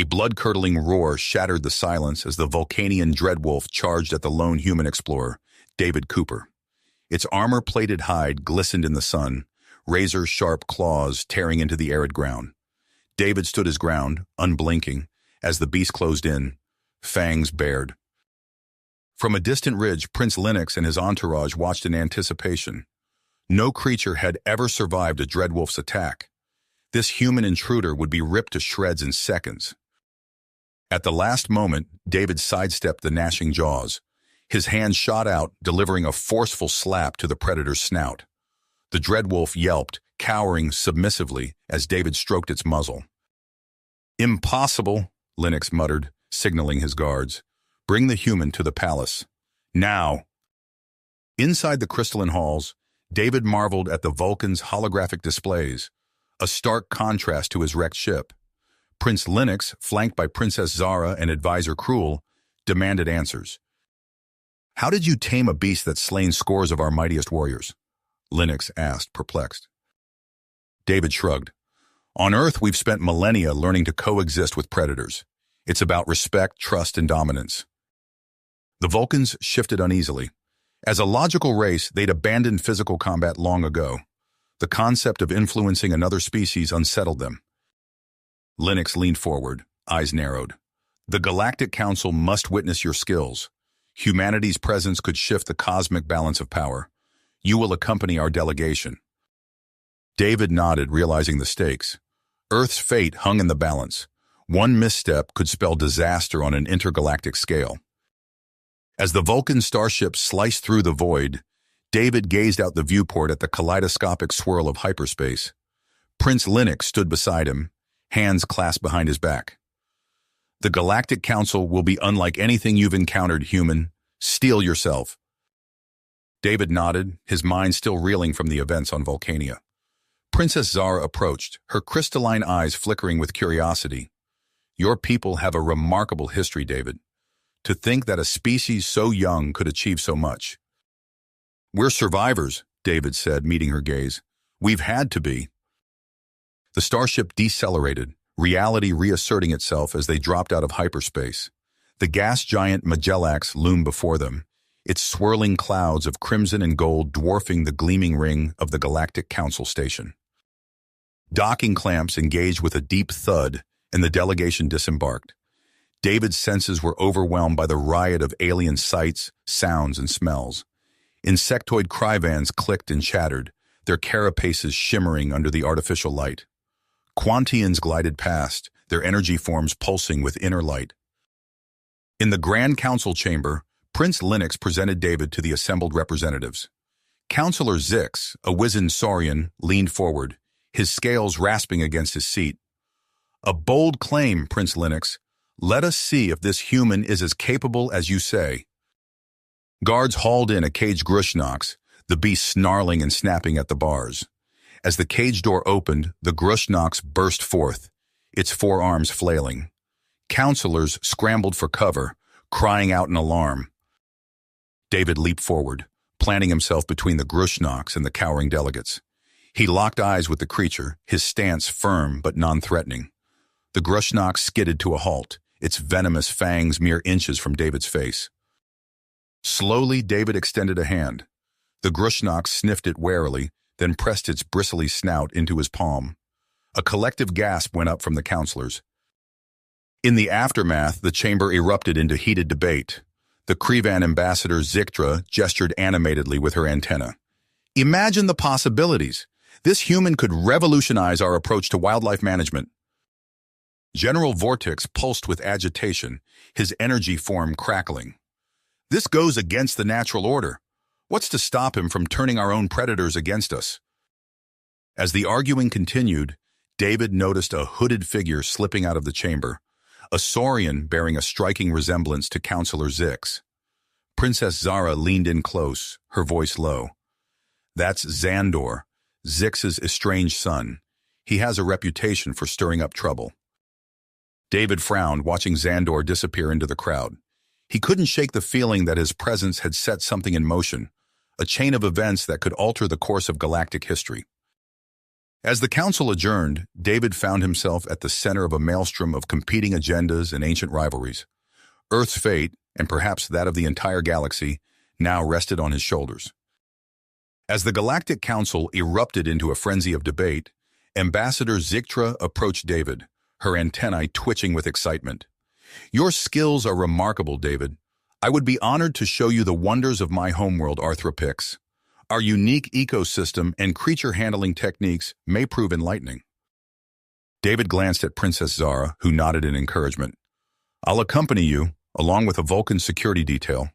A blood-curdling roar shattered the silence as the Vulcanian dreadwolf charged at the lone human explorer, David Cooper. Its armor-plated hide glistened in the sun, razor-sharp claws tearing into the arid ground. David stood his ground, unblinking, as the beast closed in, fangs bared. From a distant ridge, Prince Linux and his entourage watched in anticipation. No creature had ever survived a dreadwolf's attack. This human intruder would be ripped to shreds in seconds. At the last moment, David sidestepped the gnashing jaws. His hand shot out, delivering a forceful slap to the predator's snout. The dreadwolf yelped, cowering submissively as David stroked its muzzle. "Impossible," Linux muttered, signaling his guards. "Bring the human to the palace. Now." Inside the crystalline halls, David marveled at the Vulcan's holographic displays, a stark contrast to his wrecked ship. Prince Linux, flanked by Princess Zara and Advisor Cruel, demanded answers. "How did you tame a beast that's slain scores of our mightiest warriors?" Linux asked, perplexed. David shrugged. "On Earth, we've spent millennia learning to coexist with predators. It's about respect, trust, and dominance." The Vulcans shifted uneasily. As a logical race, they'd abandoned physical combat long ago. The concept of influencing another species unsettled them. Linux leaned forward, eyes narrowed. "The Galactic Council must witness your skills. Humanity's presence could shift the cosmic balance of power. You will accompany our delegation." David nodded, realizing the stakes. Earth's fate hung in the balance. One misstep could spell disaster on an intergalactic scale. As the Vulcan starship sliced through the void, David gazed out the viewport at the kaleidoscopic swirl of hyperspace. Prince Linux stood beside him, hands clasped behind his back. "The Galactic Council will be unlike anything you've encountered, human. Steel yourself." David nodded, his mind still reeling from the events on Vulcania. Princess Zara approached, her crystalline eyes flickering with curiosity. "Your people have a remarkable history, David. To think that a species so young could achieve so much." "We're survivors," David said, meeting her gaze. "We've had to be." The starship decelerated, reality reasserting itself as they dropped out of hyperspace. The gas giant Magellax loomed before them, its swirling clouds of crimson and gold dwarfing the gleaming ring of the Galactic Council station. Docking clamps engaged with a deep thud, and the delegation disembarked. David's senses were overwhelmed by the riot of alien sights, sounds, and smells. Insectoid cryvans clicked and chattered, their carapaces shimmering under the artificial light. Quantians glided past, their energy forms pulsing with inner light. In the Grand Council chamber, Prince Linux presented David to the assembled representatives. Councillor Zix, a wizened Saurian, leaned forward, his scales rasping against his seat. "A bold claim, Prince Linux. Let us see if this human is as capable as you say." Guards hauled in a caged Grushnox, the beast snarling and snapping at the bars. As the cage door opened, the Grushnox burst forth, its forearms flailing. Counselors scrambled for cover, crying out in alarm. David leaped forward, planting himself between the Grushnox and the cowering delegates. He locked eyes with the creature, his stance firm but non-threatening. The Grushnox skidded to a halt, its venomous fangs mere inches from David's face. Slowly, David extended a hand. The Grushnox sniffed it warily, then pressed its bristly snout into his palm. A collective gasp went up from the counselors. In the aftermath, the chamber erupted into heated debate. The Krevan ambassador Zictra gestured animatedly with her antenna. "Imagine the possibilities. This human could revolutionize our approach to wildlife management." General Vortex pulsed with agitation, his energy form crackling. "This goes against the natural order. What's to stop him from turning our own predators against us?" As the arguing continued, David noticed a hooded figure slipping out of the chamber, a Saurian bearing a striking resemblance to Councillor Zix. Princess Zara leaned in close, her voice low. "That's Xandor, Zix's estranged son. He has a reputation for stirring up trouble." David frowned, watching Xandor disappear into the crowd. He couldn't shake the feeling that his presence had set something in motion, a chain of events that could alter the course of galactic history. As the council adjourned, David found himself at the center of a maelstrom of competing agendas and ancient rivalries. Earth's fate, and perhaps that of the entire galaxy, now rested on his shoulders. As the Galactic Council erupted into a frenzy of debate, Ambassador Zictra approached David, her antennae twitching with excitement. "Your skills are remarkable, David. I would be honored to show you the wonders of my homeworld, Arthropix. Our unique ecosystem and creature-handling techniques may prove enlightening." David glanced at Princess Zara, who nodded in encouragement. "I'll accompany you, along with a Vulcan security detail.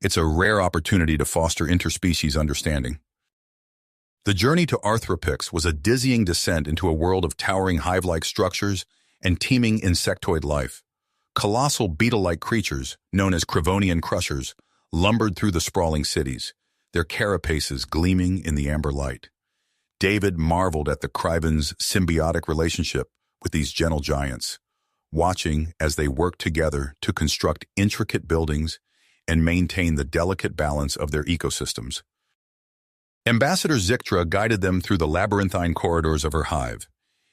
It's a rare opportunity to foster interspecies understanding." The journey to Arthropix was a dizzying descent into a world of towering hive-like structures and teeming insectoid life. Colossal beetle-like creatures, known as Crivonian crushers, lumbered through the sprawling cities, their carapaces gleaming in the amber light. David marveled at the Crivons' symbiotic relationship with these gentle giants, watching as they worked together to construct intricate buildings and maintain the delicate balance of their ecosystems. Ambassador Zictra guided them through the labyrinthine corridors of her hive,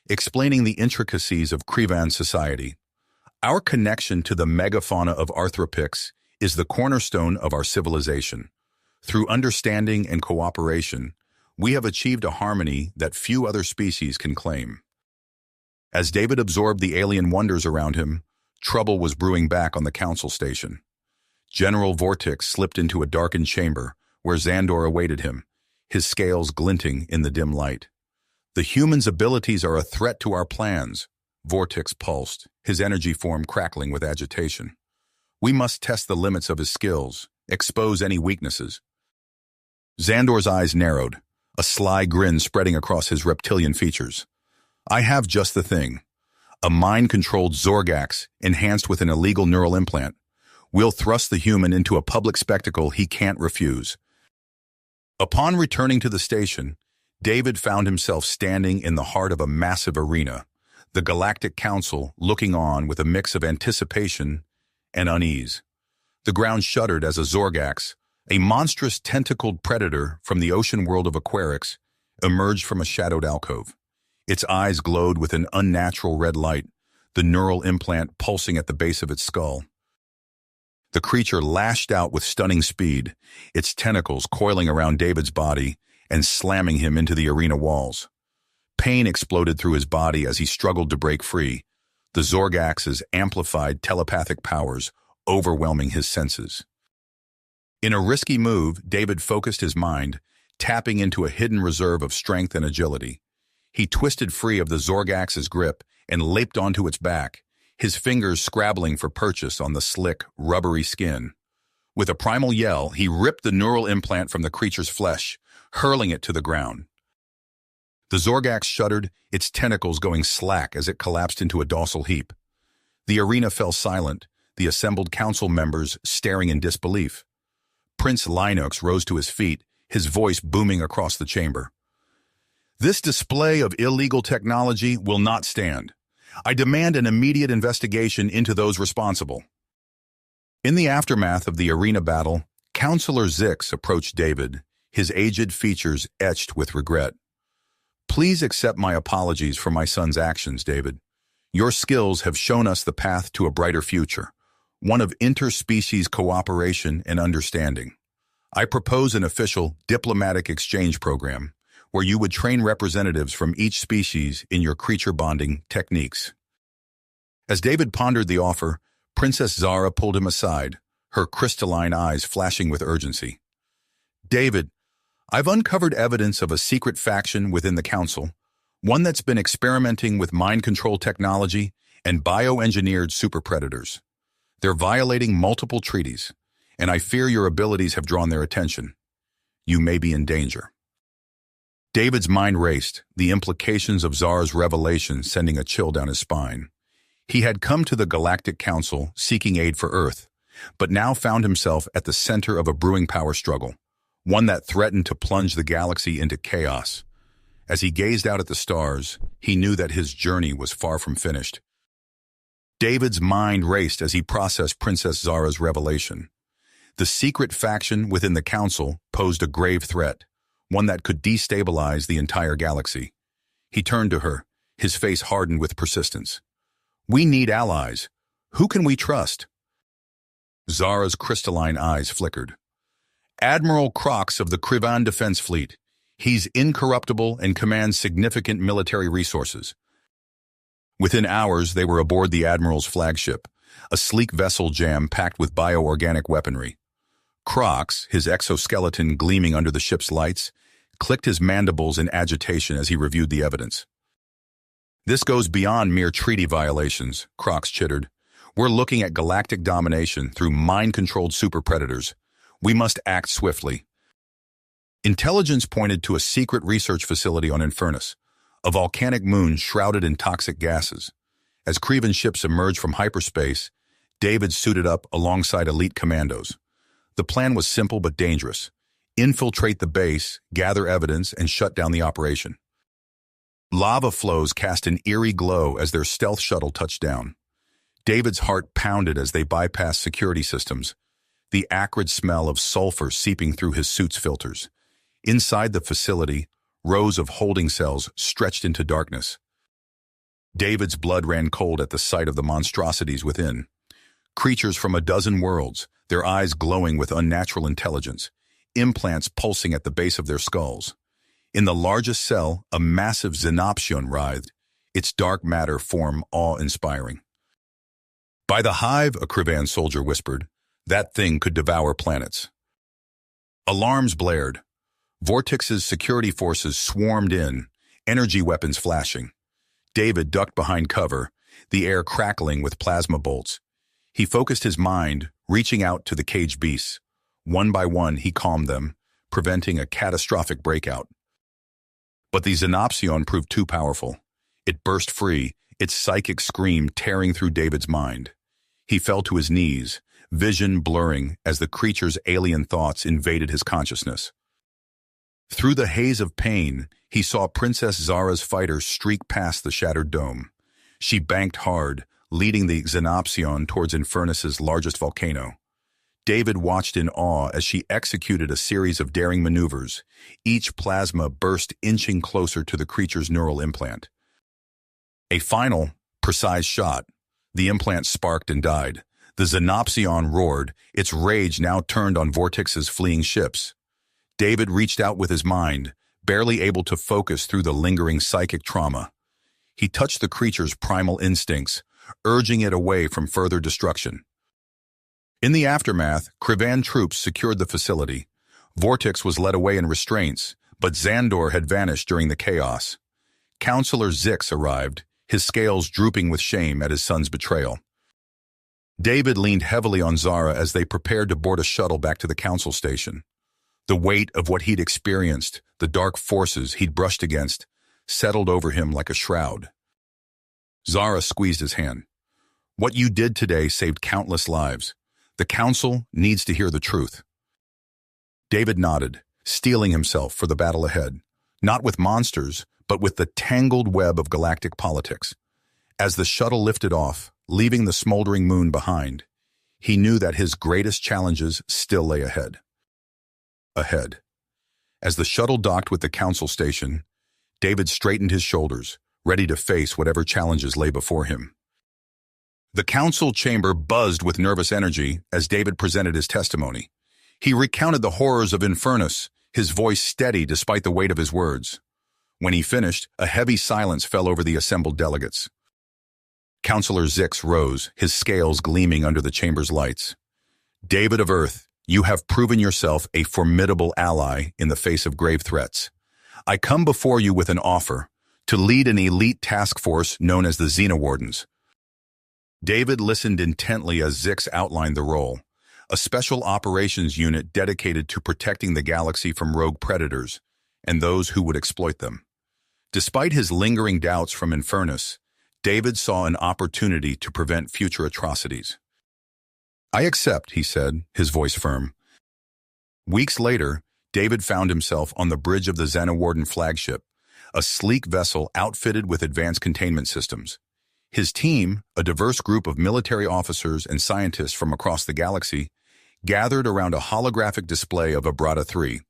explaining the intricacies of Crivan society. "Our connection to the megafauna of Arthropix is the cornerstone of our civilization. Through understanding and cooperation, we have achieved a harmony that few other species can claim." As David absorbed the alien wonders around him, trouble was brewing back on the council station. General Vortix slipped into a darkened chamber where Xandor awaited him, his scales glinting in the dim light. "The human's abilities are a threat to our plans," Vortix pulsed, his energy form crackling with agitation. "We must test the limits of his skills, expose any weaknesses." Xandor's eyes narrowed, a sly grin spreading across his reptilian features. "I have just the thing. A mind-controlled Zorgax enhanced with an illegal neural implant. We'll thrust the human into a public spectacle he can't refuse." Upon returning to the station, David found himself standing in the heart of a massive arena, the Galactic Council looking on with a mix of anticipation and unease. The ground shuddered as a Zorgax, a monstrous tentacled predator from the ocean world of Aquarix, emerged from a shadowed alcove. Its eyes glowed with an unnatural red light, the neural implant pulsing at the base of its skull. The creature lashed out with stunning speed, its tentacles coiling around David's body and slamming him into the arena walls. Pain exploded through his body as he struggled to break free, the Zorgax's amplified telepathic powers overwhelming his senses. In a risky move, David focused his mind, tapping into a hidden reserve of strength and agility. He twisted free of the Zorgax's grip and leaped onto its back, his fingers scrabbling for purchase on the slick, rubbery skin. With a primal yell, he ripped the neural implant from the creature's flesh, hurling it to the ground. The Zorgax shuddered, its tentacles going slack as it collapsed into a docile heap. The arena fell silent, the assembled council members staring in disbelief. Prince Linux rose to his feet, his voice booming across the chamber. "This display of illegal technology will not stand. I demand an immediate investigation into those responsible." In the aftermath of the arena battle, Counselor Zix approached David, his aged features etched with regret. "Please accept my apologies for my son's actions, David. Your skills have shown us the path to a brighter future, one of interspecies cooperation and understanding. I propose an official diplomatic exchange program where you would train representatives from each species in your creature bonding techniques." As David pondered the offer, Princess Zara pulled him aside, her crystalline eyes flashing with urgency. "David, I've uncovered evidence of a secret faction within the Council, one that's been experimenting with mind control technology and bioengineered super predators. They're violating multiple treaties, and I fear your abilities have drawn their attention. You may be in danger." David's mind raced, the implications of Zara's revelation sending a chill down his spine. He had come to the Galactic Council seeking aid for Earth, but now found himself at the center of a brewing power struggle, one that threatened to plunge the galaxy into chaos. As he gazed out at the stars, he knew that his journey was far from finished. David's mind raced as he processed Princess Zara's revelation. The secret faction within the Council posed a grave threat, one that could destabilize the entire galaxy. He turned to her, his face hardened with persistence. "We need allies. Who can we trust?" Zara's crystalline eyes flickered. "Admiral Crocs of the Krivan Defense Fleet. He's incorruptible and commands significant military resources." Within hours, they were aboard the Admiral's flagship, a sleek vessel jam-packed with bioorganic weaponry. Crocs, his exoskeleton gleaming under the ship's lights, clicked his mandibles in agitation as he reviewed the evidence. "This goes beyond mere treaty violations," Crocs chittered. "We're looking at galactic domination through mind-controlled super-predators. We must act swiftly." Intelligence pointed to a secret research facility on Infernus, a volcanic moon shrouded in toxic gases. As Krivan ships emerged from hyperspace, David suited up alongside elite commandos. The plan was simple but dangerous. Infiltrate the base, gather evidence, and shut down the operation. Lava flows cast an eerie glow as their stealth shuttle touched down. David's heart pounded as they bypassed security systems, the acrid smell of sulfur seeping through his suit's filters. Inside the facility, rows of holding cells stretched into darkness. David's blood ran cold at the sight of the monstrosities within. Creatures from a dozen worlds, their eyes glowing with unnatural intelligence, implants pulsing at the base of their skulls. In the largest cell, a massive xenoption writhed, its dark matter form awe-inspiring. "By the hive," a Krivan soldier whispered, "that thing could devour planets." Alarms blared. Vortex's security forces swarmed in, energy weapons flashing. David ducked behind cover, the air crackling with plasma bolts. He focused his mind, reaching out to the caged beasts. One by one, he calmed them, preventing a catastrophic breakout. But the xenopsion proved too powerful. It burst free, its psychic scream tearing through David's mind. He fell to his knees, vision blurring as the creature's alien thoughts invaded his consciousness. Through the haze of pain, he saw Princess Zara's fighter streak past the shattered dome. She banked hard, leading the xenopsion towards Infernus's largest volcano. David watched in awe as she executed a series of daring maneuvers, each plasma burst inching closer to the creature's neural implant. A final, precise shot. The implant sparked and died. The xenopsion roared, its rage now turned on Vortex's fleeing ships. David reached out with his mind, barely able to focus through the lingering psychic trauma. He touched the creature's primal instincts, urging it away from further destruction. In the aftermath, Krivan troops secured the facility. Vortex was led away in restraints, but Xandor had vanished during the chaos. Counselor Zix arrived, his scales drooping with shame at his son's betrayal. David leaned heavily on Zara as they prepared to board a shuttle back to the council station. The weight of what he'd experienced, the dark forces he'd brushed against, settled over him like a shroud. Zara squeezed his hand. "What you did today saved countless lives. The council needs to hear the truth." David nodded, steeling himself for the battle ahead, not with monsters, but with the tangled web of galactic politics. As the shuttle lifted off, leaving the smoldering moon behind, he knew that his greatest challenges still lay ahead. As the shuttle docked with the council station, David straightened his shoulders, ready to face whatever challenges lay before him. The council chamber buzzed with nervous energy as David presented his testimony. He recounted the horrors of Infernus, his voice steady despite the weight of his words. When he finished, a heavy silence fell over the assembled delegates. Counselor Zix rose, his scales gleaming under the chamber's lights. "David of Earth, you have proven yourself a formidable ally in the face of grave threats. I come before you with an offer to lead an elite task force known as the Xenowardens." David listened intently as Zix outlined the role, a special operations unit dedicated to protecting the galaxy from rogue predators and those who would exploit them. Despite his lingering doubts from Infernus, David saw an opportunity to prevent future atrocities. "I accept," he said, his voice firm. Weeks later, David found himself on the bridge of the Xenowarden flagship, a sleek vessel outfitted with advanced containment systems. His team, a diverse group of military officers and scientists from across the galaxy, gathered around a holographic display of Abrata 3.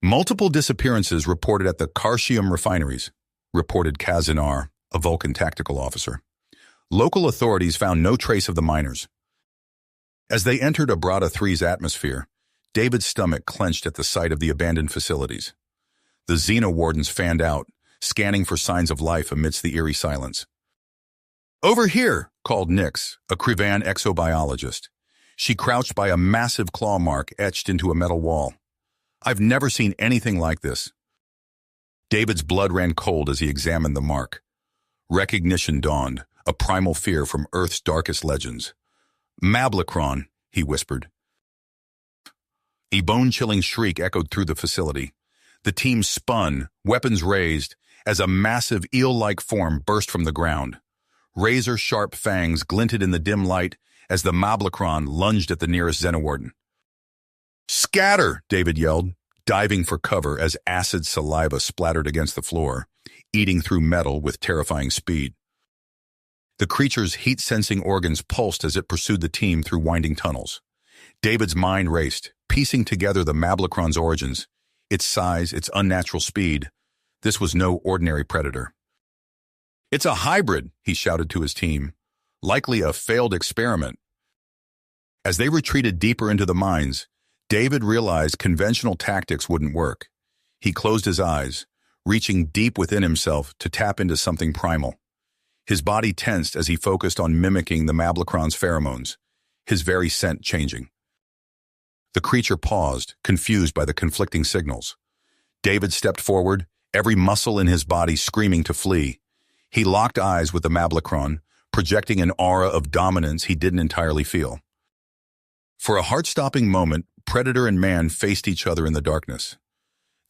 Multiple disappearances reported at the Carshium refineries. reported Kazanar, a Vulcan tactical officer. Local authorities found no trace of the miners. As they entered Abrata 3's atmosphere, David's stomach clenched at the sight of the abandoned facilities. The Xenowardens fanned out, scanning for signs of life amidst the eerie silence. "Over here," called Nyx, a Krivan exobiologist. She crouched by a massive claw mark etched into a metal wall. "I've never seen anything like this." David's blood ran cold as he examined the mark. Recognition dawned, a primal fear from Earth's darkest legends. "Mablacron," he whispered. A bone-chilling shriek echoed through the facility. The team spun, weapons raised, as a massive eel-like form burst from the ground. Razor-sharp fangs glinted in the dim light as the Mablacron lunged at the nearest Xenowarden. "Scatter!" David yelled, diving for cover as acid saliva splattered against the floor, eating through metal with terrifying speed. The creature's heat-sensing organs pulsed as it pursued the team through winding tunnels. David's mind raced, piecing together the Mablacron's origins, its size, its unnatural speed. This was no ordinary predator. "It's a hybrid," he shouted to his team. "Likely a failed experiment." As they retreated deeper into the mines, David realized conventional tactics wouldn't work. He closed his eyes, reaching deep within himself to tap into something primal. His body tensed as he focused on mimicking the Mablacron's pheromones, his very scent changing. The creature paused, confused by the conflicting signals. David stepped forward, every muscle in his body screaming to flee. He locked eyes with the Mablacron, projecting an aura of dominance he didn't entirely feel. For a heart-stopping moment, predator and man faced each other in the darkness.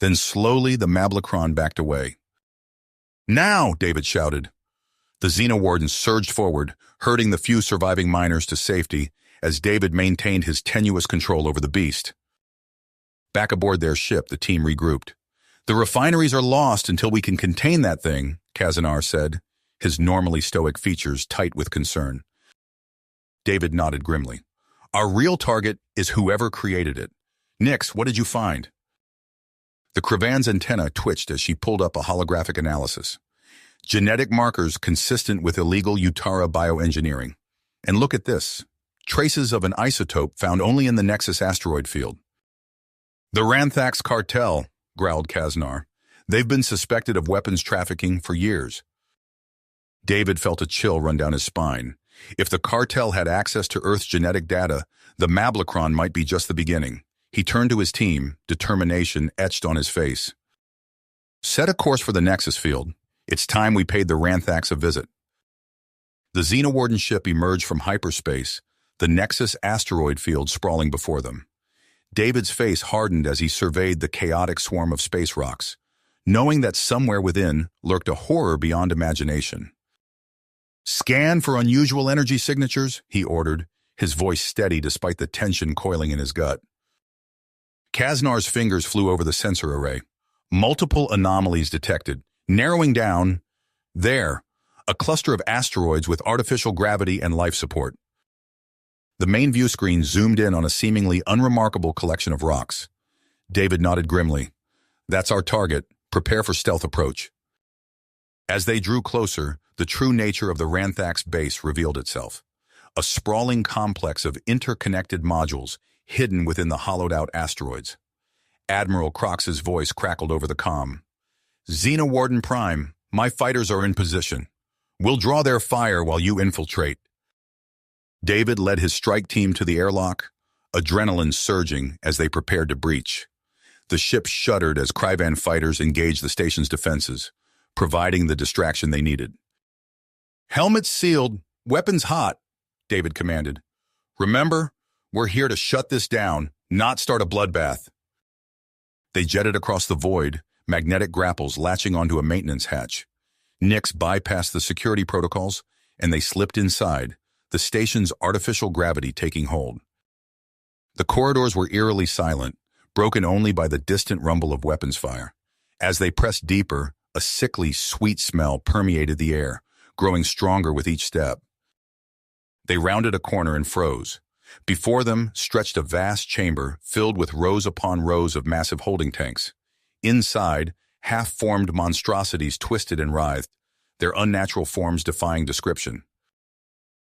Then slowly the Mablacron backed away. "Now!" David shouted. The Xenowarden surged forward, herding the few surviving miners to safety as David maintained his tenuous control over the beast. Back aboard their ship, the team regrouped. "The refineries are lost until we can contain that thing," Kazanar said, his normally stoic features tight with concern. David nodded grimly. "Our real target is whoever created it. Nyx, what did you find?" The Krivan's antenna twitched as she pulled up a holographic analysis. Genetic markers consistent with illegal Utara bioengineering. And look at this. Traces of an isotope found only in the Nexus asteroid field. "The Ranthax cartel," growled Kazanar. "They've been suspected of weapons trafficking for years." David felt a chill run down his spine. If the cartel had access to Earth's genetic data, the Mablacron might be just the beginning. He turned to his team, determination etched on his face. "Set a course for the Nexus field. It's time we paid the Ranthax a visit." The Xenowarden ship emerged from hyperspace, the Nexus asteroid field sprawling before them. David's face hardened as he surveyed the chaotic swarm of space rocks, knowing that somewhere within lurked a horror beyond imagination. "Scan for unusual energy signatures," he ordered, his voice steady despite the tension coiling in his gut. Kazanar's fingers flew over the sensor array. Multiple anomalies detected, narrowing down, there, a cluster of asteroids with artificial gravity and life support. The main view screen zoomed in on a seemingly unremarkable collection of rocks. David nodded grimly. "That's our target. Prepare for stealth approach." As they drew closer, the true nature of the Ranthax base revealed itself. A sprawling complex of interconnected modules hidden within the hollowed-out asteroids. Admiral Crox's voice crackled over the comm. "Xenowarden Prime, my fighters are in position. We'll draw their fire while you infiltrate." David led his strike team to the airlock, adrenaline surging as they prepared to breach. The ship shuddered as Krivan fighters engaged the station's defenses, providing the distraction they needed. "Helmets sealed, weapons hot," David commanded. "Remember, we're here to shut this down, not start a bloodbath." They jetted across the void, magnetic grapples latching onto a maintenance hatch. Nyx bypassed the security protocols, and they slipped inside, the station's artificial gravity taking hold. The corridors were eerily silent, broken only by the distant rumble of weapons fire. As they pressed deeper, a sickly, sweet smell permeated the air, growing stronger with each step. They rounded a corner and froze. Before them stretched a vast chamber filled with rows upon rows of massive holding tanks. Inside, half-formed monstrosities twisted and writhed, their unnatural forms defying description.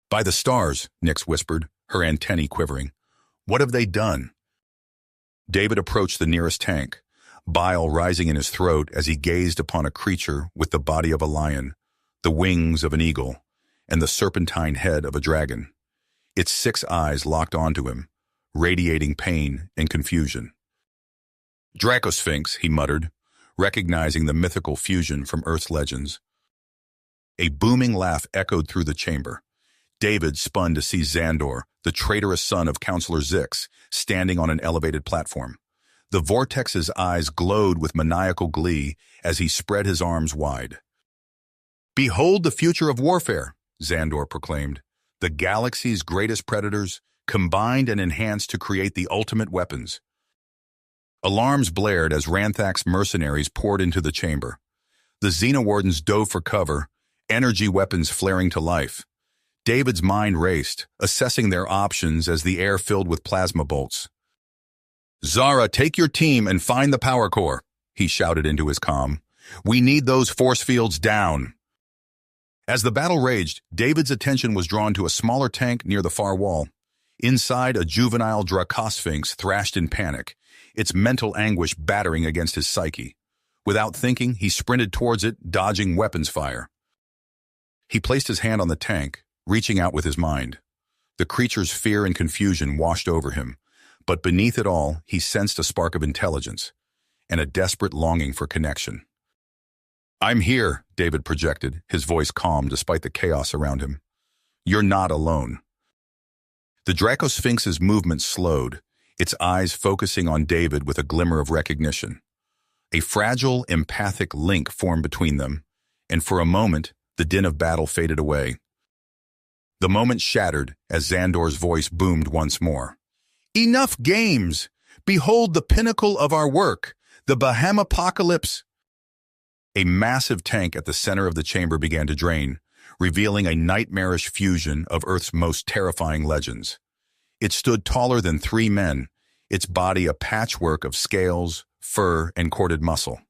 "By the stars," Nyx whispered, her antennae quivering. "What have they done?" David approached the nearest tank, bile rising in his throat as he gazed upon a creature with the body of a lion, the wings of an eagle, and the serpentine head of a dragon. Its 6 eyes locked onto him, radiating pain and confusion. "Dracosphinx," he muttered, recognizing the mythical fusion from Earth's legends. A booming laugh echoed through the chamber. David spun to see Xandor, the traitorous son of Counselor Zix, standing on an elevated platform. The Vortex's eyes glowed with maniacal glee as he spread his arms wide. "Behold the future of warfare," Xandor proclaimed. "The galaxy's greatest predators, combined and enhanced to create the ultimate weapons." Alarms blared as Ranthak's mercenaries poured into the chamber. The Xenowardens dove for cover, energy weapons flaring to life. David's mind raced, assessing their options as the air filled with plasma bolts. "Zara, take your team and find the power core," he shouted into his comm. "We need those force fields down." As the battle raged, David's attention was drawn to a smaller tank near the far wall. Inside, a juvenile Dracosphinx thrashed in panic, its mental anguish battering against his psyche. Without thinking, he sprinted towards it, dodging weapons fire. He placed his hand on the tank, reaching out with his mind. The creature's fear and confusion washed over him, but beneath it all, he sensed a spark of intelligence and a desperate longing for connection. "I'm here," David projected, his voice calm despite the chaos around him. "You're not alone." The Dracosphinx's movement slowed, its eyes focusing on David with a glimmer of recognition. A fragile, empathic link formed between them, and for a moment, the din of battle faded away. The moment shattered as Xandor's voice boomed once more. "Enough games! Behold the pinnacle of our work, the Bahamapocalypse!" A massive tank at the center of the chamber began to drain, revealing a nightmarish fusion of Earth's most terrifying legends. It stood taller than 3 men, its body a patchwork of scales, fur, and corded muscle.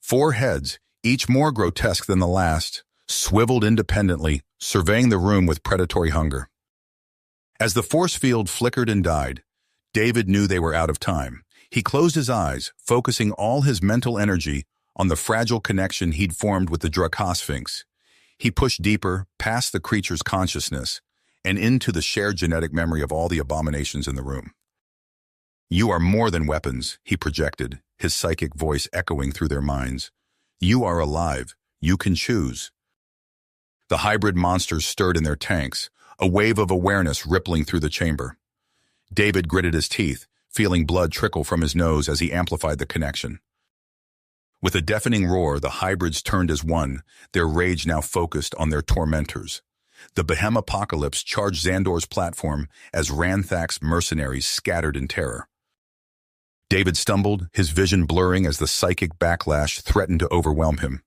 4 heads, each more grotesque than the last, swiveled independently, surveying the room with predatory hunger. As the force field flickered and died, David knew they were out of time. He closed his eyes, focusing all his mental energy on the fragile connection he'd formed with the Dracosphinx. He pushed deeper, past the creature's consciousness, and into the shared genetic memory of all the abominations in the room. "You are more than weapons," he projected, his psychic voice echoing through their minds. "You are alive. You can choose." The hybrid monsters stirred in their tanks, a wave of awareness rippling through the chamber. David gritted his teeth, feeling blood trickle from his nose as he amplified the connection. With a deafening roar, the hybrids turned as one, their rage now focused on their tormentors. The Bahamapocalypse charged Xandor's platform as Ranthak's mercenaries scattered in terror. David stumbled, his vision blurring as the psychic backlash threatened to overwhelm him.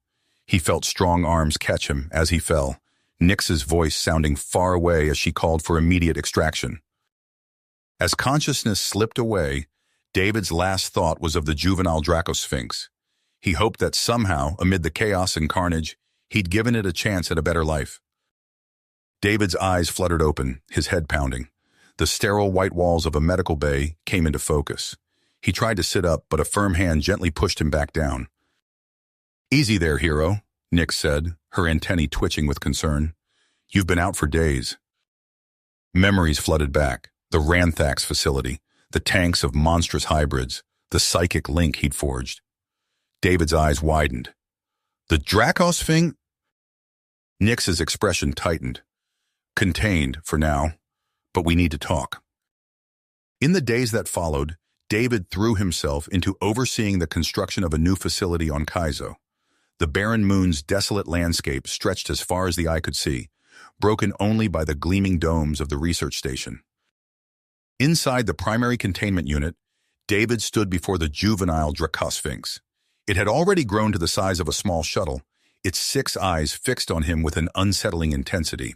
He felt strong arms catch him as he fell, Nyx's voice sounding far away as she called for immediate extraction. As consciousness slipped away, David's last thought was of the juvenile Dracosphinx. He hoped that somehow, amid the chaos and carnage, he'd given it a chance at a better life. David's eyes fluttered open, his head pounding. The sterile white walls of a medical bay came into focus. He tried to sit up, but a firm hand gently pushed him back down. "Easy there, hero," Nyx said, her antennae twitching with concern. "You've been out for days." Memories flooded back, the Ranthak's facility, the tanks of monstrous hybrids, the psychic link he'd forged. David's eyes widened. "The Dracosphinx?" Nyx's expression tightened. "Contained, for now, but we need to talk." In the days that followed, David threw himself into overseeing the construction of a new facility on Kaizo. The barren moon's desolate landscape stretched as far as the eye could see, broken only by the gleaming domes of the research station. Inside the primary containment unit, David stood before the juvenile Dracosphinx. It had already grown to the size of a small shuttle, its 6 eyes fixed on him with an unsettling intensity.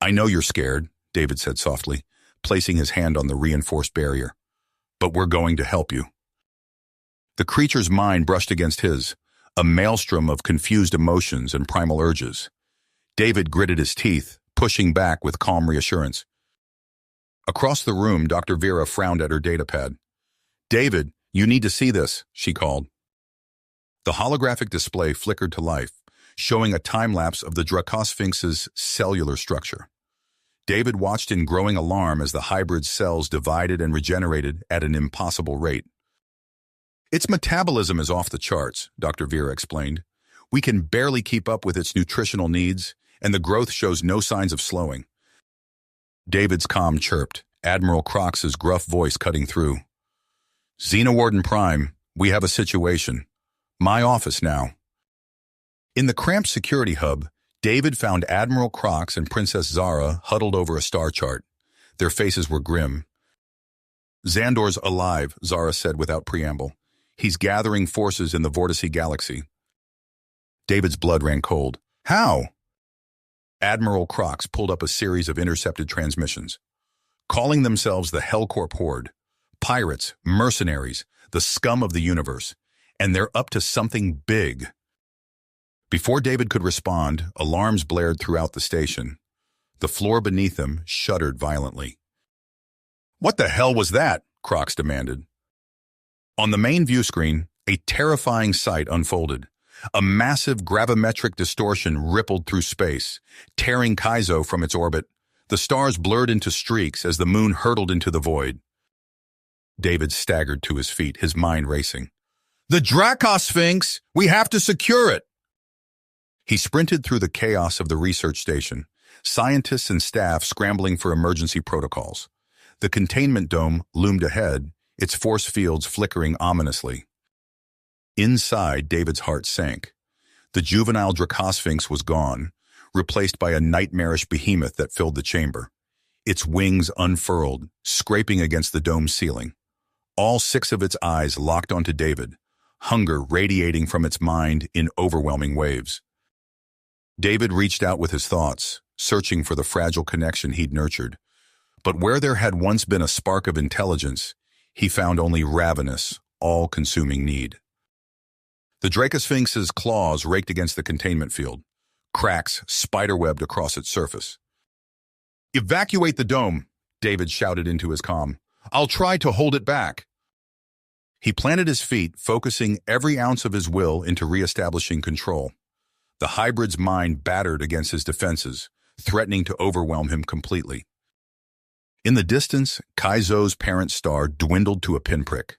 "I know you're scared," David said softly, placing his hand on the reinforced barrier. "But we're going to help you." The creature's mind brushed against his, a maelstrom of confused emotions and primal urges. David gritted his teeth, pushing back with calm reassurance. Across the room, Dr. Vera frowned at her datapad. "David, you need to see this," she called. The holographic display flickered to life, showing a time-lapse of the Dracosphinx's cellular structure. David watched in growing alarm as the hybrid cells divided and regenerated at an impossible rate. "Its metabolism is off the charts," Dr. Vera explained. "We can barely keep up with its nutritional needs, and the growth shows no signs of slowing." David's comm chirped, Admiral Crox's gruff voice cutting through. "Xenowarden Prime, we have a situation. My office now." In the cramped security hub, David found Admiral Crox and Princess Zara huddled over a star chart. Their faces were grim. "Xandor's alive," Zara said without preamble. "He's gathering forces in the Vortice galaxy." David's blood ran cold. "How?" Admiral Crox pulled up a series of intercepted transmissions. "Calling themselves the Hellcorp Horde. Pirates, mercenaries, the scum of the universe. And they're up to something big." Before David could respond, alarms blared throughout the station. The floor beneath him shuddered violently. "What the hell was that?" Crox demanded. On the main view screen, a terrifying sight unfolded. A massive gravimetric distortion rippled through space, tearing Kaizo from its orbit. The stars blurred into streaks as the moon hurtled into the void. David staggered to his feet, his mind racing. "The Dracosphinx! We have to secure it!" He sprinted through the chaos of the research station, scientists and staff scrambling for emergency protocols. The containment dome loomed ahead, its force fields flickering ominously. Inside, David's heart sank. The juvenile Dracosphinx was gone, replaced by a nightmarish behemoth that filled the chamber. Its wings unfurled, scraping against the dome's ceiling. All 6 of its eyes locked onto David, hunger radiating from its mind in overwhelming waves. David reached out with his thoughts, searching for the fragile connection he'd nurtured. But where there had once been a spark of intelligence, he found only ravenous, all-consuming need. The Dracosphinx's claws raked against the containment field, cracks spiderwebbed across its surface. "Evacuate the dome," David shouted into his comm. "I'll try to hold it back." He planted his feet, focusing every ounce of his will into re-establishing control. The hybrid's mind battered against his defenses, threatening to overwhelm him completely. In the distance, Kaizo's parent star dwindled to a pinprick.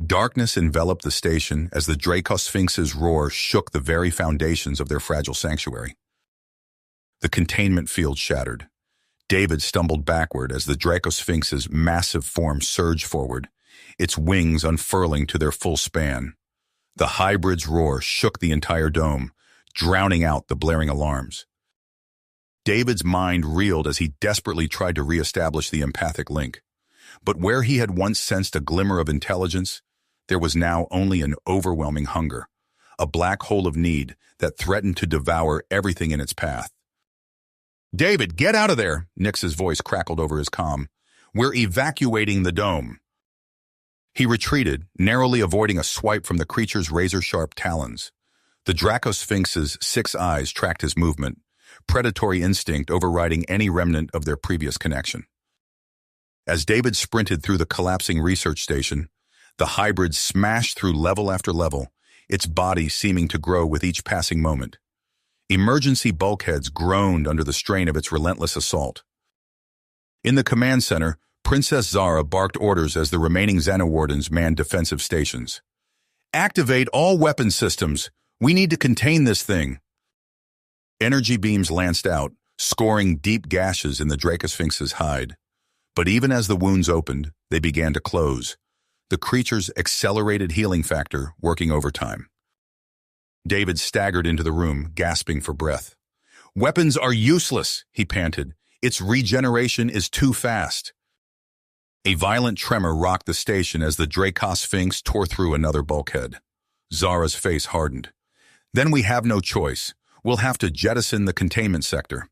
Darkness enveloped the station as the Dracosphinx's roar shook the very foundations of their fragile sanctuary. The containment field shattered. David stumbled backward as the Dracosphinx's massive form surged forward, its wings unfurling to their full span. The hybrid's roar shook the entire dome, drowning out the blaring alarms. David's mind reeled as he desperately tried to re-establish the empathic link. But where he had once sensed a glimmer of intelligence, there was now only an overwhelming hunger, a black hole of need that threatened to devour everything in its path. "David, get out of there!" Nix's voice crackled over his comm. "We're evacuating the dome." He retreated, narrowly avoiding a swipe from the creature's razor-sharp talons. The Dracosphinx's 6 eyes tracked his movement, predatory instinct overriding any remnant of their previous connection. As David sprinted through the collapsing research station, the hybrid smashed through level after level, its body seeming to grow with each passing moment. Emergency bulkheads groaned under the strain of its relentless assault. In the command center, Princess Zara barked orders as the remaining Xenowardens manned defensive stations. "Activate all weapon systems! We need to contain this thing!" Energy beams lanced out, scoring deep gashes in the Dracosphinx's hide. But even as the wounds opened, they began to close, the creature's accelerated healing factor working overtime. David staggered into the room, gasping for breath. "Weapons are useless," he panted. "Its regeneration is too fast." A violent tremor rocked the station as the Dracosphinx tore through another bulkhead. Zara's face hardened. "Then we have no choice. We'll have to jettison the containment sector."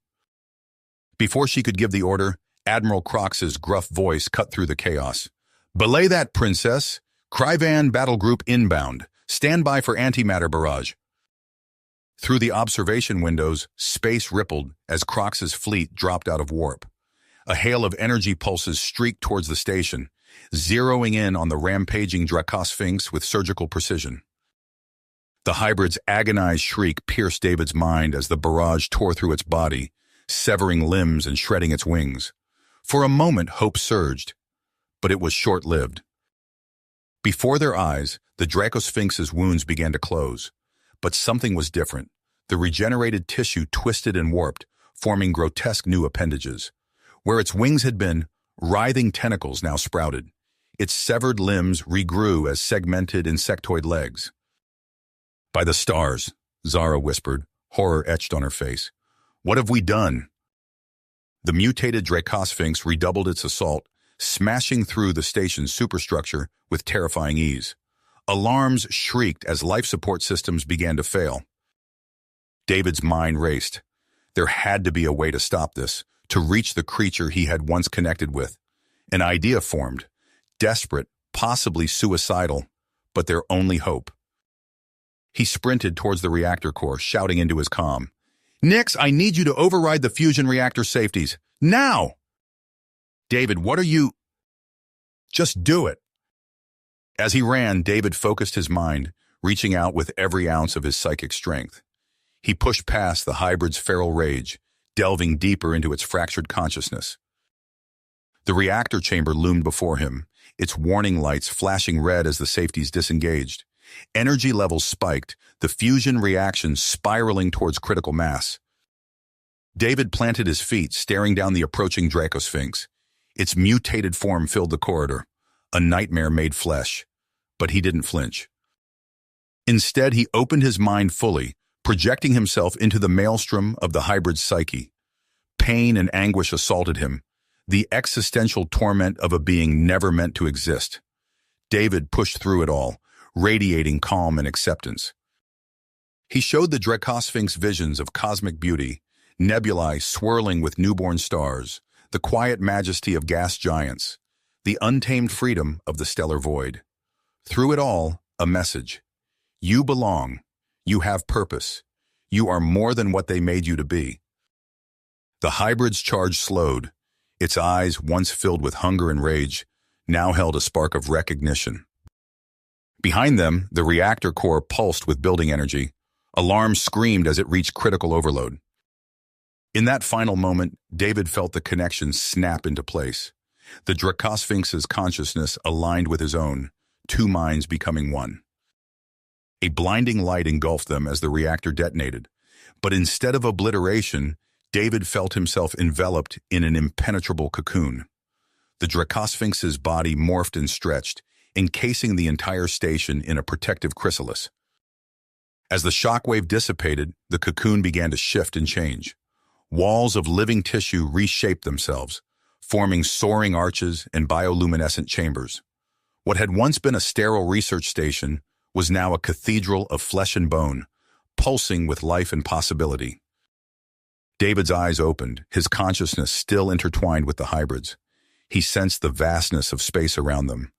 Before she could give the order, Admiral Crox's gruff voice cut through the chaos. "Belay that, Princess. Kryvan battle group inbound. Stand by for antimatter barrage. Through the observation windows, space rippled as Crox's fleet dropped out of warp. A hail of energy pulses streaked towards the station, zeroing in on the rampaging Dracosphinx with surgical precision. The hybrid's agonized shriek pierced David's mind as the barrage tore through its body, severing limbs and shredding its wings. For a moment, hope surged, but it was short-lived. Before their eyes, the Dracosphinx's wounds began to close. But something was different. The regenerated tissue twisted and warped, forming grotesque new appendages. Where its wings had been, writhing tentacles now sprouted. Its severed limbs regrew as segmented insectoid legs. "By the stars," Zara whispered, horror etched on her face. "What have we done?" The mutated Dracosphinx redoubled its assault, smashing through the station's superstructure with terrifying ease. Alarms shrieked as life support systems began to fail. David's mind raced. There had to be a way to stop this, to reach the creature he had once connected with. An idea formed, desperate, possibly suicidal, but their only hope. He sprinted towards the reactor core, shouting into his comm, "Nix, I need you to override the fusion reactor safeties. Now!" "David, what are you—" "Just do it." As he ran, David focused his mind, reaching out with every ounce of his psychic strength. He pushed past the hybrid's feral rage, delving deeper into its fractured consciousness. The reactor chamber loomed before him, its warning lights flashing red as the safeties disengaged. Energy levels spiked, the fusion reaction spiraling towards critical mass. David planted his feet, staring down the approaching Dracosphinx. Its mutated form filled the corridor, a nightmare made flesh, but he didn't flinch. Instead, he opened his mind fully, projecting himself into the maelstrom of the hybrid's psyche. Pain and anguish assaulted him, the existential torment of a being never meant to exist. David pushed through it all, radiating calm and acceptance. He showed the Dracosphinx visions of cosmic beauty, nebulae swirling with newborn stars, the quiet majesty of gas giants, the untamed freedom of the stellar void. Through it all, a message. You belong. You have purpose. You are more than what they made you to be. The hybrid's charge slowed. Its eyes, once filled with hunger and rage, now held a spark of recognition. Behind them, the reactor core pulsed with building energy. Alarms screamed as it reached critical overload. In that final moment, David felt the connection snap into place. The Dracosphinx's consciousness aligned with his own, two minds becoming one. A blinding light engulfed them as the reactor detonated. But instead of obliteration, David felt himself enveloped in an impenetrable cocoon. The Dracosphinx's body morphed and stretched, encasing the entire station in a protective chrysalis. As the shockwave dissipated, the cocoon began to shift and change. Walls of living tissue reshaped themselves, forming soaring arches and bioluminescent chambers. What had once been a sterile research station was now a cathedral of flesh and bone, pulsing with life and possibility. David's eyes opened, his consciousness still intertwined with the hybrids. He sensed the vastness of space around them,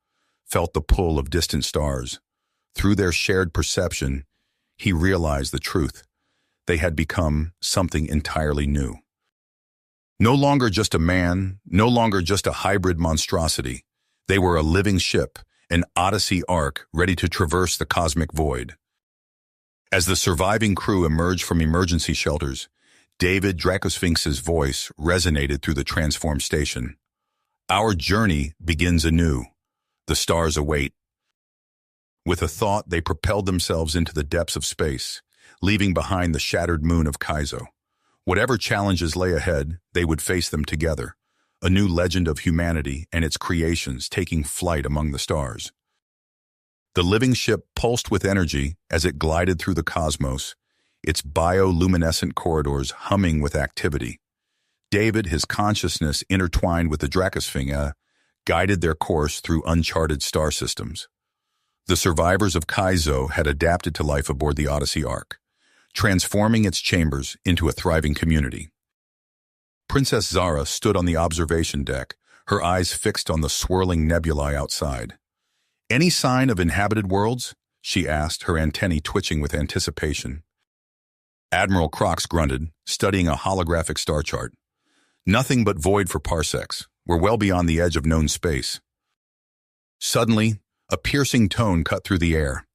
felt the pull of distant stars. Through their shared perception, he realized the truth. They had become something entirely new. No longer just a man, no longer just a hybrid monstrosity. They were a living ship, an Odyssey ark ready to traverse the cosmic void. As the surviving crew emerged from emergency shelters, David Dracosphinx's voice resonated through the transformed station. Our journey begins anew. The stars await. With a thought, they propelled themselves into the depths of space, leaving behind the shattered moon of Kaizo. Whatever challenges lay ahead, they would face them together, a new legend of humanity and its creations taking flight among the stars. The living ship pulsed with energy as it glided through the cosmos, its bioluminescent corridors humming with activity. David, his consciousness intertwined with the Dracosphinx, guided their course through uncharted star systems. The survivors of Kaizo had adapted to life aboard the Odyssey Ark, transforming its chambers into a thriving community. Princess Zara stood on the observation deck, her eyes fixed on the swirling nebulae outside. "Any sign of inhabited worlds?" she asked, her antennae twitching with anticipation. Admiral Crox grunted, studying a holographic star chart. "Nothing but void for parsecs. We're well beyond the edge of known space." Suddenly, a piercing tone cut through the air.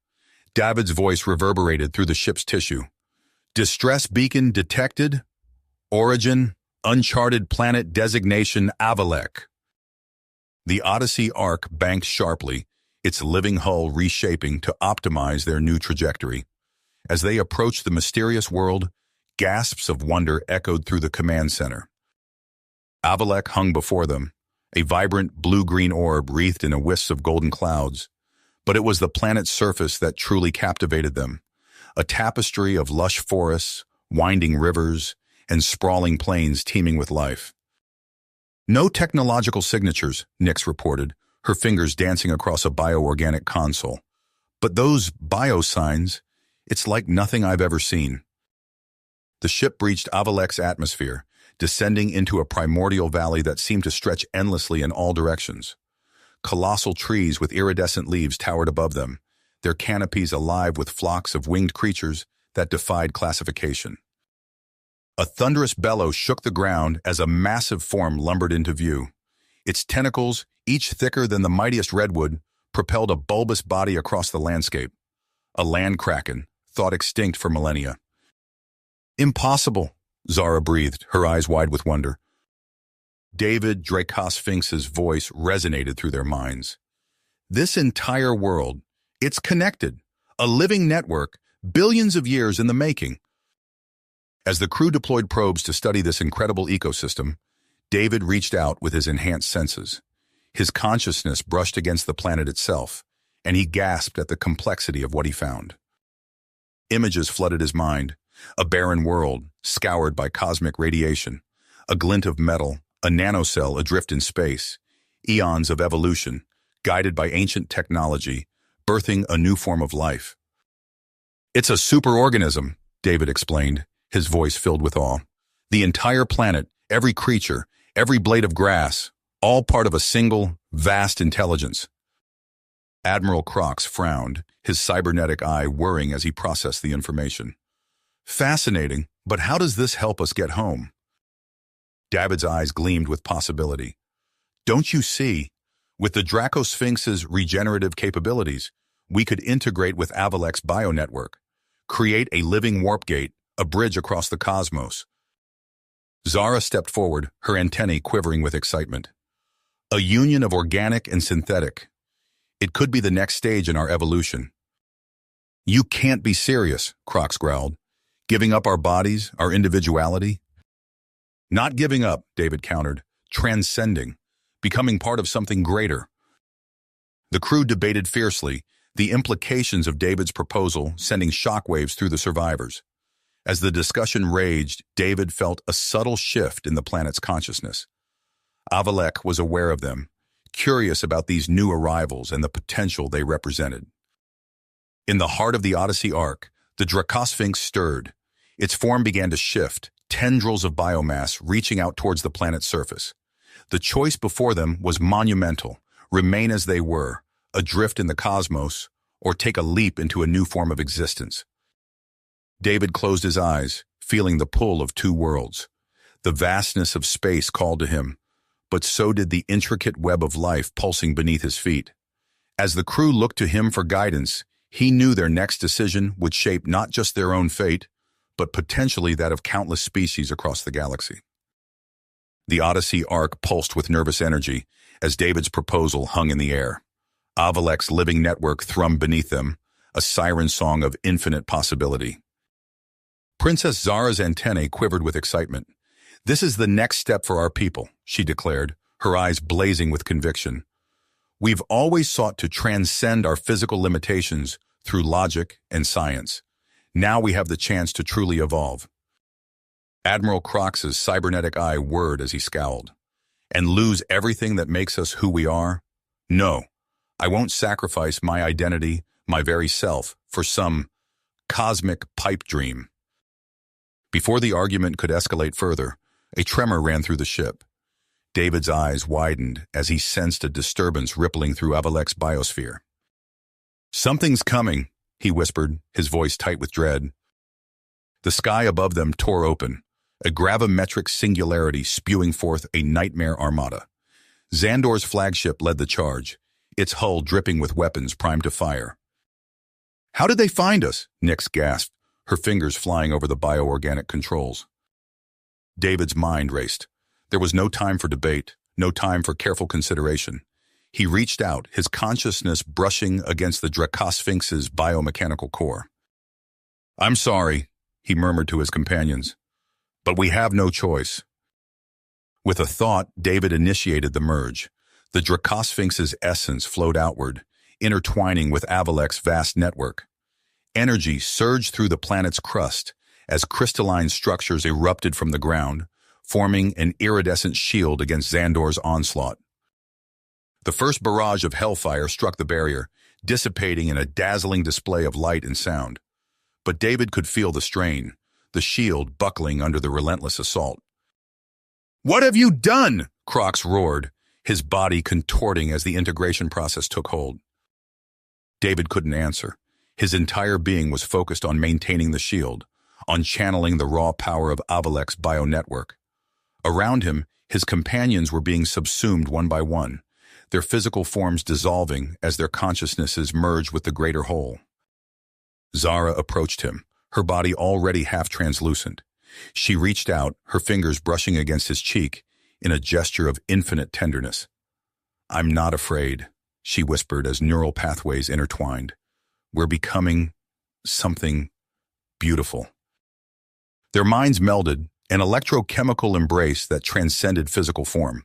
David's voice reverberated through the ship's tissue. "Distress beacon detected. Origin, uncharted planet designation Avalek." The Odyssey Ark banked sharply, its living hull reshaping to optimize their new trajectory. As they approached the mysterious world, gasps of wonder echoed through the command center. Avalek hung before them, a vibrant blue-green orb wreathed in a wisp of golden clouds. But it was the planet's surface that truly captivated them, a tapestry of lush forests, winding rivers, and sprawling plains teeming with life. "No technological signatures," Nyx reported, her fingers dancing across a bioorganic console. "But those biosigns, it's like nothing I've ever seen." The ship breached Avalek's atmosphere, descending into a primordial valley that seemed to stretch endlessly in all directions. Colossal trees with iridescent leaves towered above them, their canopies alive with flocks of winged creatures that defied classification. A thunderous bellow shook the ground as a massive form lumbered into view. Its tentacles, each thicker than the mightiest redwood, propelled a bulbous body across the landscape. A land kraken, thought extinct for millennia. "Impossible," Zara breathed, her eyes wide with wonder. David Dracos-Sphinx's voice resonated through their minds. "This entire world, it's connected, a living network, billions of years in the making." As the crew deployed probes to study this incredible ecosystem, David reached out with his enhanced senses. His consciousness brushed against the planet itself, and he gasped at the complexity of what he found. Images flooded his mind, a barren world, scoured by cosmic radiation, a glint of metal, a nanocell adrift in space, eons of evolution, guided by ancient technology, birthing a new form of life. "It's a superorganism," David explained, his voice filled with awe. "The entire planet, every creature, every blade of grass, all part of a single, vast intelligence." Admiral Crox frowned, his cybernetic eye whirring as he processed the information. "Fascinating, but how does this help us get home?" David's eyes gleamed with possibility. "Don't you see? With the Dracos-Sphinx's regenerative capabilities, we could integrate with Avalek's bionetwork, create a living warp gate, a bridge across the cosmos." Zara stepped forward, her antennae quivering with excitement. "A union of organic and synthetic. It could be the next stage in our evolution." "You can't be serious," Crox growled. "Giving up our bodies, our individuality?" "Not giving up," David countered. "Transcending. Becoming part of something greater." The crew debated fiercely, the implications of David's proposal sending shockwaves through the survivors. As the discussion raged, David felt a subtle shift in the planet's consciousness. Avalek was aware of them, curious about these new arrivals and the potential they represented. In the heart of the Odyssey Ark, the Dracos-Sphinx stirred. Its form began to shift, tendrils of biomass reaching out towards the planet's surface. The choice before them was monumental: remain as they were, adrift in the cosmos, or take a leap into a new form of existence. David closed his eyes, feeling the pull of two worlds. The vastness of space called to him, but so did the intricate web of life pulsing beneath his feet. As the crew looked to him for guidance, he knew their next decision would shape not just their own fate, but potentially that of countless species across the galaxy. The Odyssey Ark pulsed with nervous energy as David's proposal hung in the air. Avalek's living network thrummed beneath them, a siren song of infinite possibility. Princess Zara's antennae quivered with excitement. "This is the next step for our people," she declared, her eyes blazing with conviction. "We've always sought to transcend our physical limitations through logic and science. Now we have the chance to truly evolve." Admiral Crox's cybernetic eye whirred as he scowled. "And lose everything that makes us who we are? No, I won't sacrifice my identity, my very self, for some cosmic pipe dream." Before the argument could escalate further, a tremor ran through the ship. David's eyes widened as he sensed a disturbance rippling through Avalek's biosphere. Something's coming, he whispered, his voice tight with dread. The sky above them tore open, a gravimetric singularity spewing forth a nightmare armada. Xandor's flagship led the charge, its hull dripping with weapons primed to fire. "How did they find us?" Nyx gasped, her fingers flying over the bioorganic controls. David's mind raced. There was no time for debate, no time for careful consideration. He reached out, his consciousness brushing against the Dracosphinx's biomechanical core. "I'm sorry," he murmured to his companions, "but we have no choice." With a thought, David initiated the merge. The Dracosphinx's essence flowed outward, intertwining with Avalek's vast network. Energy surged through the planet's crust as crystalline structures erupted from the ground, forming an iridescent shield against Xandor's onslaught. The first barrage of hellfire struck the barrier, dissipating in a dazzling display of light and sound. But David could feel the strain, the shield buckling under the relentless assault. "What have you done?" Crox roared, his body contorting as the integration process took hold. David couldn't answer. His entire being was focused on maintaining the shield, on channeling the raw power of Avalek's bionetwork. Around him, his companions were being subsumed one by one, their physical forms dissolving as their consciousnesses merged with the greater whole. Zara approached him, her body already half translucent. She reached out, her fingers brushing against his cheek in a gesture of infinite tenderness. "I'm not afraid," she whispered as neural pathways intertwined. "We're becoming something beautiful." Their minds melded, an electrochemical embrace that transcended physical form.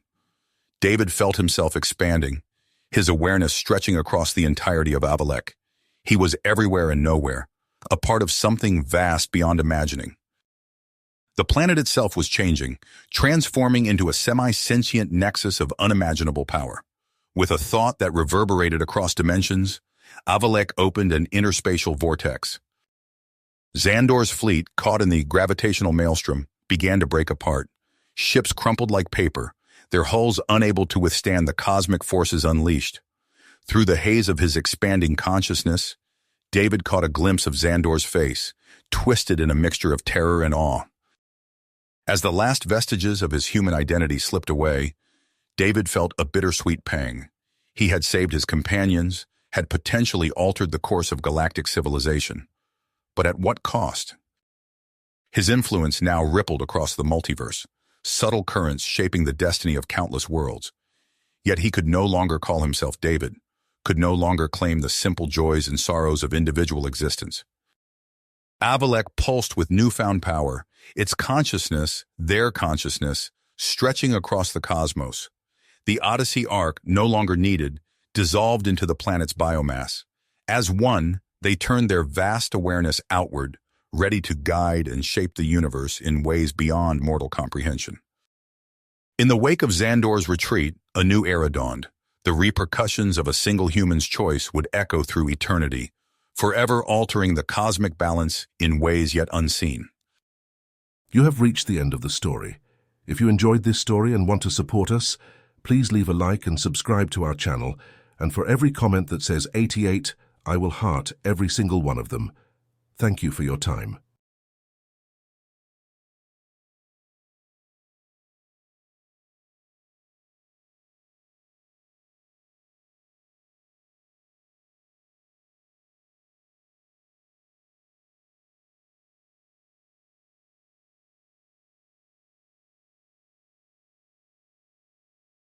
David felt himself expanding, his awareness stretching across the entirety of Avalek. He was everywhere and nowhere, a part of something vast beyond imagining. The planet itself was changing, transforming into a semi-sentient nexus of unimaginable power. With a thought that reverberated across dimensions, Avalek opened an interspatial vortex. Xandor's fleet, caught in the gravitational maelstrom, began to break apart. Ships crumpled like paper, their hulls unable to withstand the cosmic forces unleashed. Through the haze of his expanding consciousness, David caught a glimpse of Xandor's face, twisted in a mixture of terror and awe. As the last vestiges of his human identity slipped away, David felt a bittersweet pang. He had saved his companions, had potentially altered the course of galactic civilization. But at what cost? His influence now rippled across the multiverse, subtle currents shaping the destiny of countless worlds. Yet he could no longer call himself David, could no longer claim the simple joys and sorrows of individual existence. Avalek pulsed with newfound power, its consciousness, their consciousness, stretching across the cosmos. The Odyssey arc, no longer needed, dissolved into the planet's biomass. As one, they turned their vast awareness outward, ready to guide and shape the universe in ways beyond mortal comprehension. In the wake of Xandor's retreat, a new era dawned. The repercussions of a single human's choice would echo through eternity, forever altering the cosmic balance in ways yet unseen. You have reached the end of the story. If you enjoyed this story and want to support us, please leave a like and subscribe to our channel, and for every comment that says 88, I will heart every single one of them. Thank you for your time.